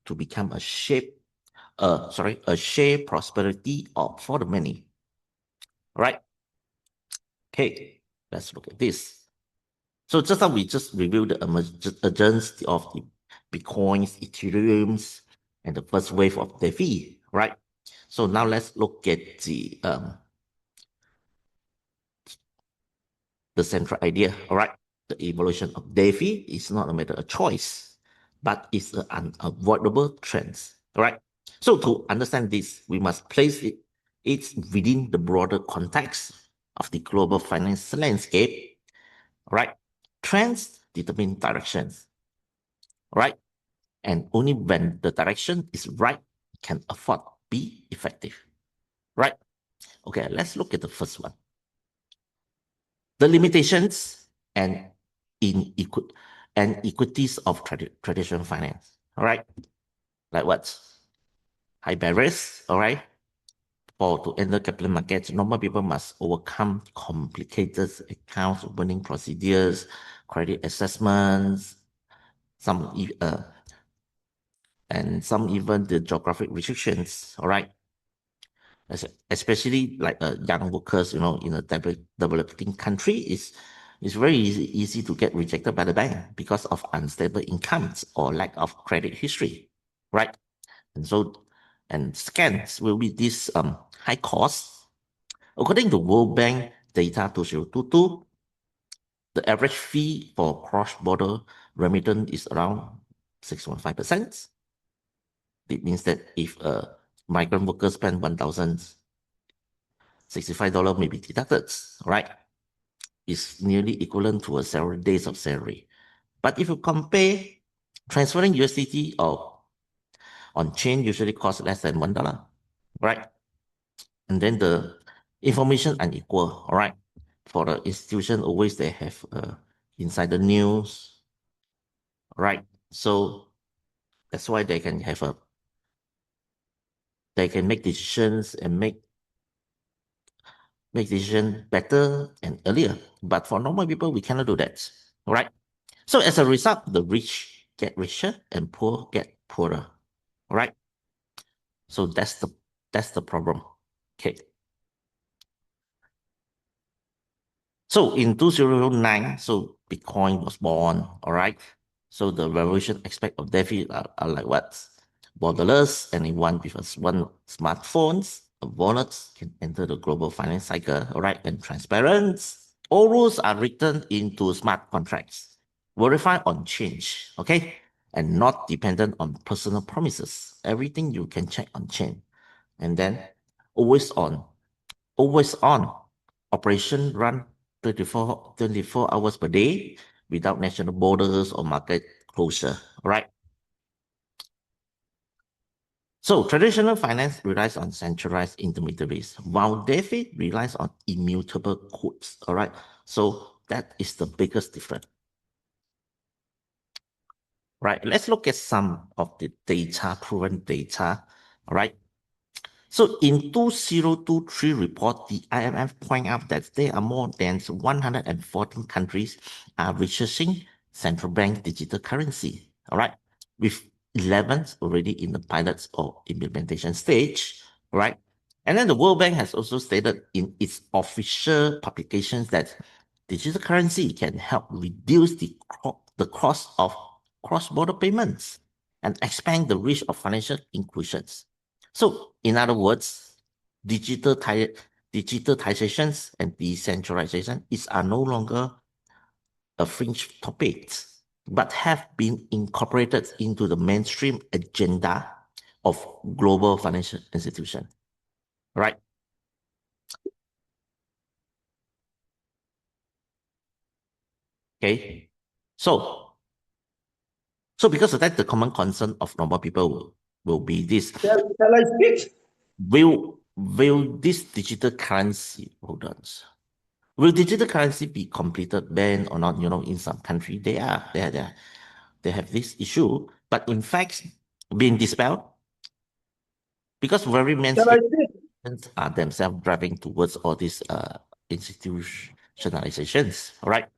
to become a share prosperity for the many. All right. Okay, let's look at this. So just now we just reviewed the emergence of the Bitcoins, Ethereums, and the first wave of DeFi, right? So now let's look at the central idea, all right? The evolution of DeFi is not a matter of choice, but it's an unavoidable trend, all right? So to understand this, we must place it within the broader context of the global finance landscape, all right? Trends determine directions, all right? And only when the direction is right can afford be effective, right? Okay, let's look at the first one. The limitations and inequities of traditional finance. All right, like what? High barriers. All right, to enter capital markets, normal people must overcome complicated account opening procedures, credit assessments, and some even the geographic restrictions. All right, especially like young workers, in a developing country, it's very easy to get rejected by the bank because of unstable incomes or lack of credit history, right? And scams will be this high cost. According to World Bank data 2022, the average fee for cross-border remittance is around 6.5%. It means that if a migrant worker spend $1,065 may be deducted, right? It's nearly equivalent to several days of salary. But if you compare, transferring USDT or on chain usually costs less than $1, right? And then the information unequal, all right? For the institution, always they have insider news, right? So that's why they can make decisions and make decisions better and earlier. But for normal people, we cannot do that, all right? So as a result, the rich get richer and poor get poorer, all right? So that's the problem. Okay. So in 2009, so Bitcoin was born, all right? So the revolution aspect of DeFi are like what? Borderless, anyone with one smartphones, a wallet can enter the global finance cycle, all right? And transparent. All rules are written into smart contracts, verified on change, okay? And not dependent on personal promises. Everything you can check on chain. And then always on operation run 24 hours per day without national borders or market closure, all right? So traditional finance relies on centralized intermediaries, while DeFi relies on immutable codes, all right? So that is the biggest difference. Right, let's look at some of the data, proven data, all right? So in 2023 report, the IMF point out that there are more than 114 countries are researching central bank digital currency, all right? With 11 already in the pilot or implementation stage, right? And then the World Bank has also stated in its official publications that digital currency can help reduce the cost of cross-border payments and expand the reach of financial inclusions. So, in other words, digitalizations and decentralization are no longer a fringe topic, but have been incorporated into the mainstream agenda of global financial institutions. Right? Okay. So because of that, the common concern of normal people will be this. Shall I speak? Will this digital currency, hold on. Will digital currency be completed banned or not? In some country, they have this issue, but in fact, being dispelled because very mainstream are themselves driving towards all these institutionalizations. All right.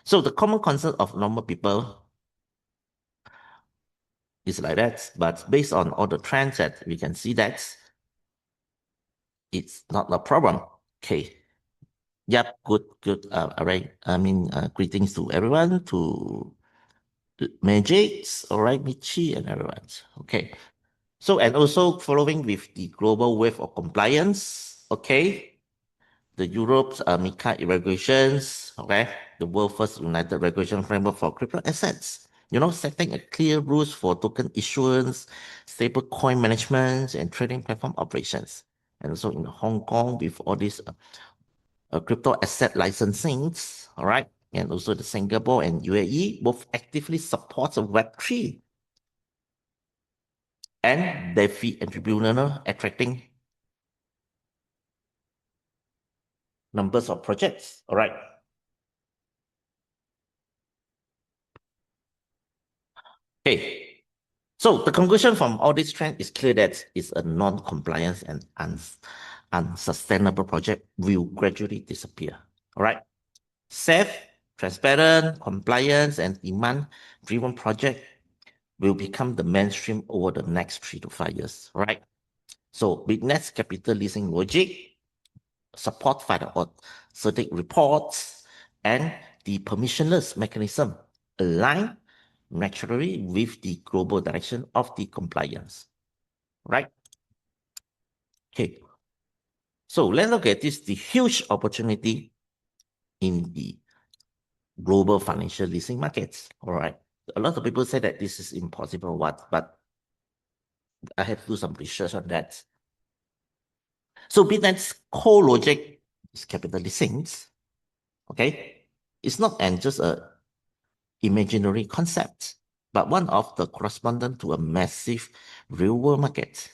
So the common concern of normal people it's like that. But based on all the trends that we can see that it's not a problem. Okay. Yep. Good. All right. Greetings to everyone, to Magics, all right, Michi, and everyone. Okay. So, and also following with the global wave of compliance, okay, the Europe's MiCA regulations, okay, the world first united regulation framework for crypto assets, setting a clear rules for token issuance, stable coin management, and trading platform operations. And also in Hong Kong with all these crypto asset licensings, all right, and also the Singapore and UAE both actively support Web3 and DeFi and tribunal attracting numbers of projects. All right. Okay. So the conclusion from all this trend is clear that it's a non-compliance and unsustainable project will gradually disappear. All right. Safe, transparent, compliance, and demand-driven project will become the mainstream over the next 3 to 5 years. All right. So BitNest capital leasing logic, support by the audit reports, and the permissionless mechanism align naturally with the global direction of the compliance, right? Okay. So let's look at this, the huge opportunity in the global financial leasing markets, all right? A lot of people say that this is impossible, but I have to do some research on that. So BitNet's core logic is capital leasings, okay? It's not just a imaginary concept, but one of the correspondent to a massive real-world market,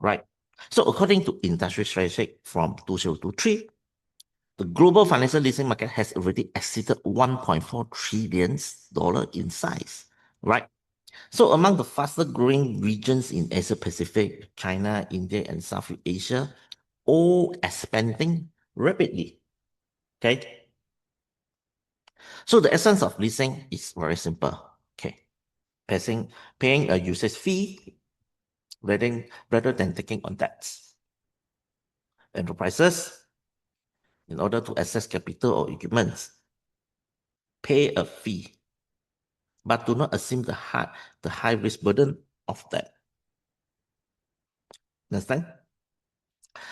right? So according to industry statistics from 2023, the global financial leasing market has already exceeded $1.4 trillion in size, right? So among the fastest growing regions in Asia Pacific, China, India, and Southeast Asia, all expanding rapidly, okay? So the essence of leasing is very simple, okay? Paying a usage fee rather than taking on debts. Enterprises, in order to access capital or equipment, pay a fee, but do not assume the high risk burden of that. Understand?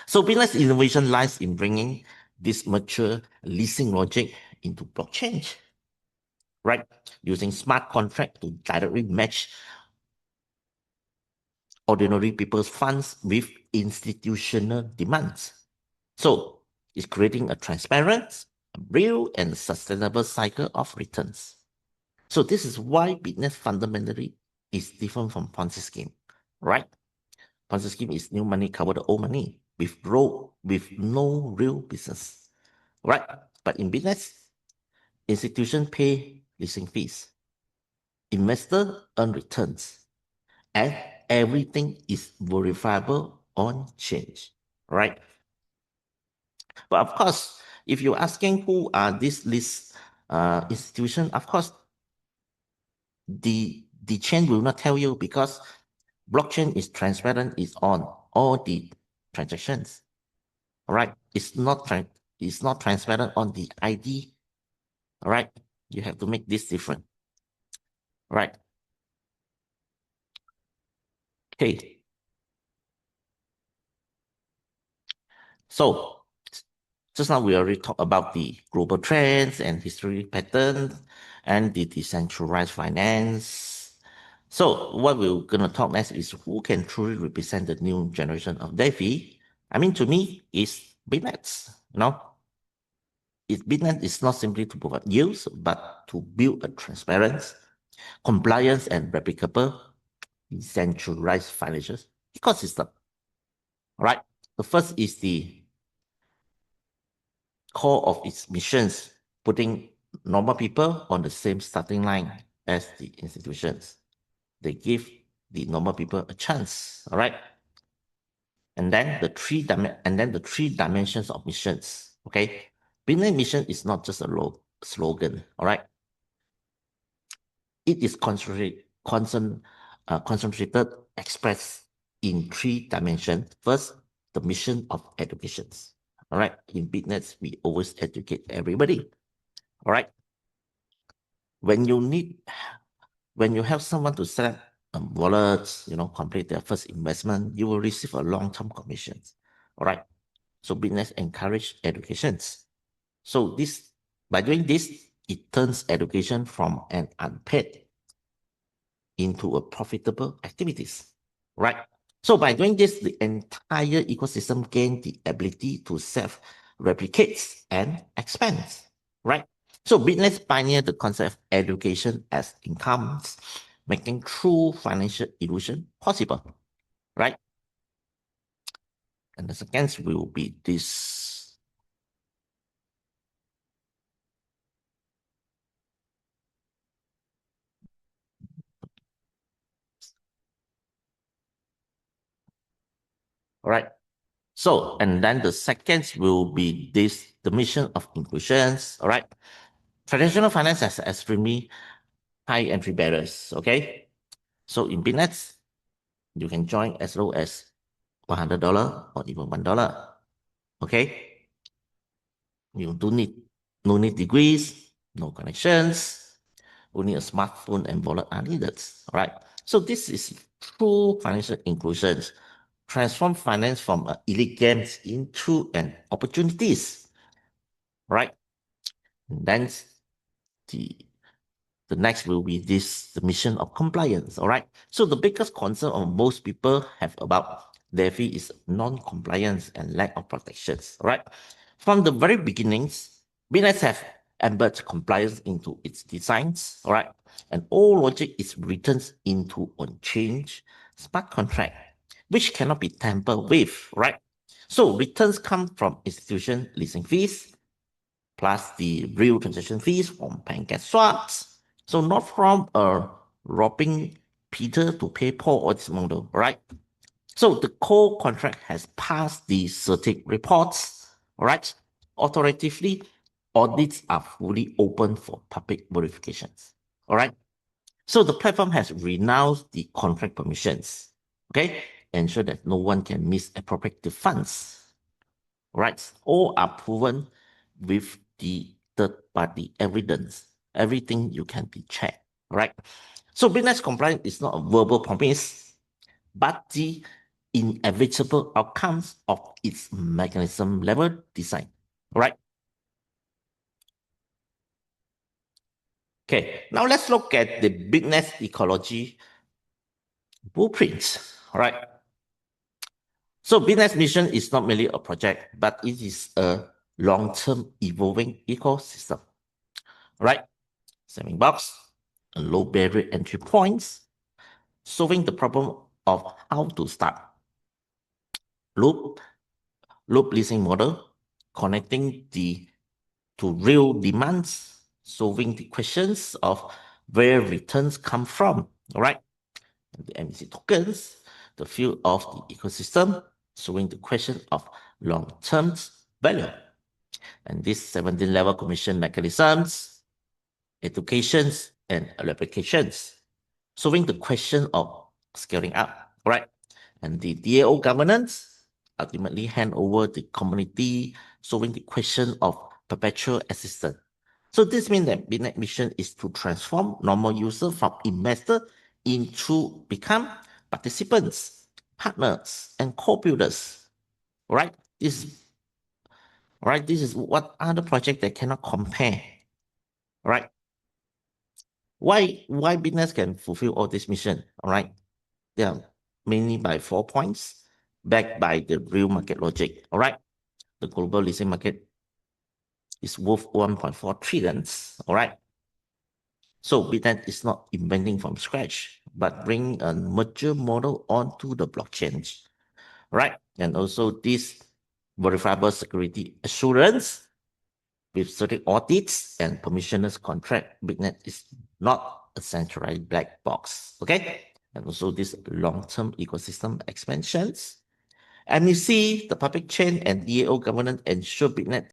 So business innovation lies in bringing this mature leasing logic into blockchain, right? Using smart contract to directly match ordinary people's funds with institutional demands. So it's creating a transparent, real, and sustainable cycle of returns. So this is why business fundamentally is different from Ponzi scheme, right? Ponzi scheme is new money cover the old money with no real business, right? But in business, institutions pay leasing fees, investor earn returns, and everything is verifiable on change, right? But of course, if you're asking who are these list institutions, of course, the chain will not tell you because blockchain is transparent, is on all the transactions. All right, it's not transparent on the ID. All right, you have to make this different. All right. Okay. So just now we already talked about the global trends and history patterns and the decentralized finance. So what we're gonna talk next is who can truly represent the new generation of DeFi. I mean, to me, it's BitNet. BitNet is not simply to provide yields, but to build a transparent, compliance, and replicable decentralized financial ecosystem. All right. The first is the core of its missions, putting normal people on the same starting line as the institutions. They give the normal people a chance. All right. And then the three dimensions of missions. Okay. Business mission is not just a slogan. All right. It is concentrated, expressed in 3 dimensions. First, the mission of education. All right, in BitNest, we always educate everybody. All right, when you have someone to set up wallets, complete their first investment, you will receive a long-term commission. All right, so BitNest encourage educations. So by doing this, it turns education from an unpaid into a profitable activities, right? So by doing this, the entire ecosystem gains the ability to self-replicate and expand, right? So BitNest pioneered the concept of education as income, making true financial illusion possible, right? And the second will be this. All right. So, and then the second will be this, the mission of inclusions. All right. Traditional finance has extremely high entry barriers. Okay. So in BitNest, you can join as low as $100 or even $1. Okay. You don't need, no need degrees, no connections, only a smartphone and wallet are needed. All right. So this is true financial inclusion. Transform finance from elite games into an opportunities. Right. And then the next will be the mission of compliance. All right. So the biggest concern of most people have about their fee is non-compliance and lack of protections. All right. From the very beginnings, BitNest have embedded compliance into its designs. All right. And all logic is written into on-chain smart contract, which cannot be tampered with. Right. So returns come from institution leasing fees, plus the real transaction fees from pancake swaps. So not from robbing Peter to pay Paul or this model, right? So the core contract has passed the certificate reports, all right? Authoritatively, audits are fully open for public verifications, all right? So the platform has renounced the contract permissions, okay? Ensure that no one can misappropriate the funds, right? All are proven with the third-party evidence. Everything you can be checked, right? So BitNest compliance is not a verbal promise, but the inevitable outcomes of its mechanism level design, right? Okay, now let's look at the BitNest ecology blueprints, all right? So BitNest mission is not merely a project, but it is a long-term evolving ecosystem, right? Sandbox, a low barrier entry points, solving the problem of how to start. Loop leasing model, connecting to real demands, solving the questions of where returns come from, all right? The MVC tokens, the field of the ecosystem, solving the question of long-term value. And these 17-level commission mechanisms, educations, and replications, solving the question of scaling up, right? And the DAO governance ultimately hand over the community, solving the question of perpetual assistance. So this means that BitNest mission is to transform normal users from investor into become participants, partners, and co-builders. Right? This is what other project that cannot compare. Right? Why BitNest can fulfill all this mission? All right. They are mainly by 4 points, backed by the real market logic. All right. The global leasing market is worth 1.4 trillion. All right. So BitNet is not inventing from scratch, but bringing a mature model onto the blockchain, right? And also this verifiable security assurance with certain audits and permissionless contract. BitNet is not a centralized black box, okay? And also this long-term ecosystem expansions. And you see the public chain and DAO governance ensure BitNet